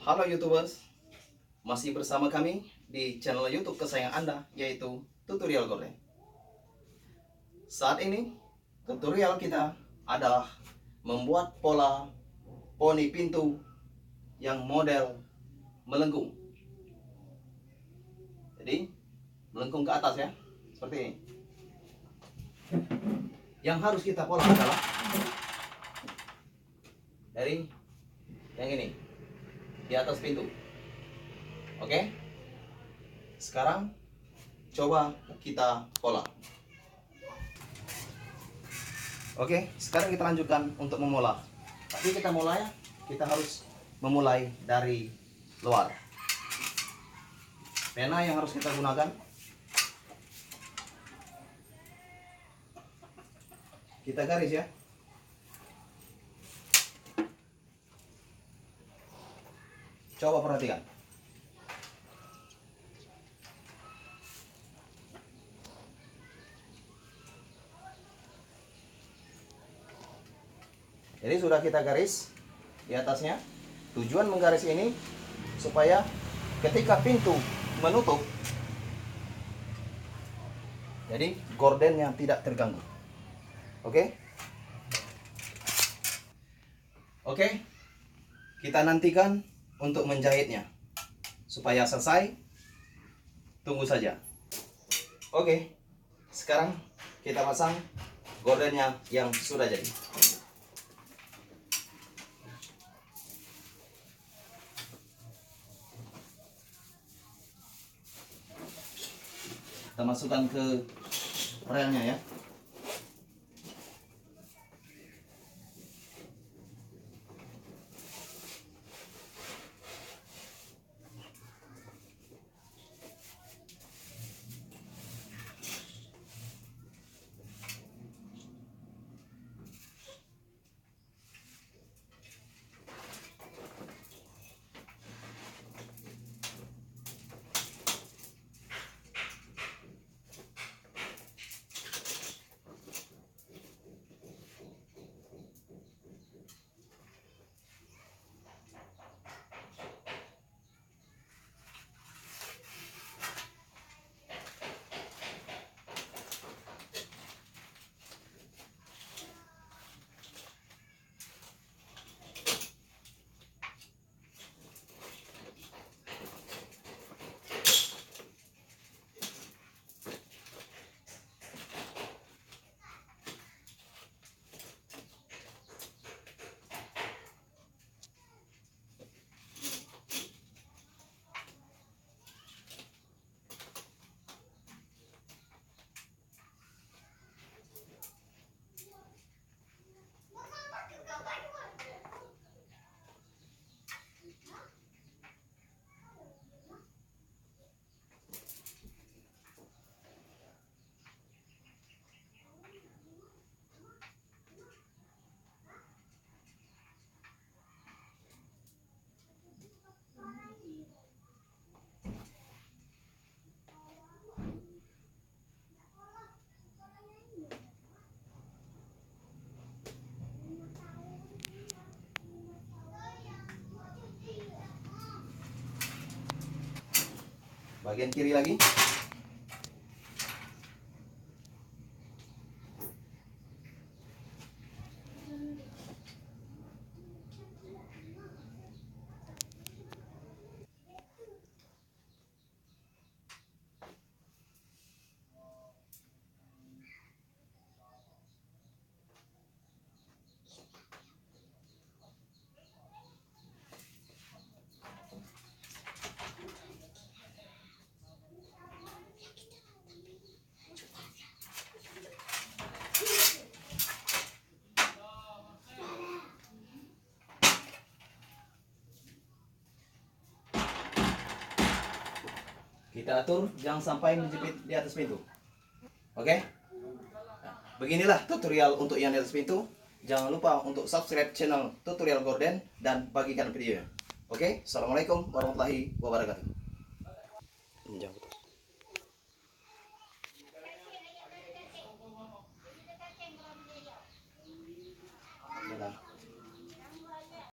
Halo YouTubers, masih bersama kami di channel YouTube kesayangan Anda, yaitu Tutorial Gorden. Saat ini, tutorial kita adalah membuat pola poni pintu yang model melengkung. Jadi, melengkung ke atas ya, seperti ini. Yang harus kita pola adalah dari yang ini, di atas pintu. Oke, sekarang coba kita pola. Oke, sekarang kita lanjutkan untuk memola. Tapi kita harus memulai dari luar. Pena yang harus kita gunakan, kita garis ya. Coba perhatikan. Jadi sudah kita garis di atasnya. Tujuan menggaris ini supaya ketika pintu menutup, jadi gordennya tidak terganggu. Oke? Oke. Kita nantikan untuk menjahitnya. Supaya selesai, tunggu saja. Oke. Sekarang kita pasang gordennya yang sudah jadi. Kita masukkan ke relnya ya. Bagian kiri lagi. Kita atur jangan sampai menjepit di atas pintu. Oke? Beginilah tutorial untuk yang di atas pintu. Jangan lupa untuk subscribe channel Tutorial Gorden dan bagikan videonya. Oke? Assalamualaikum warahmatullahi wabarakatuh.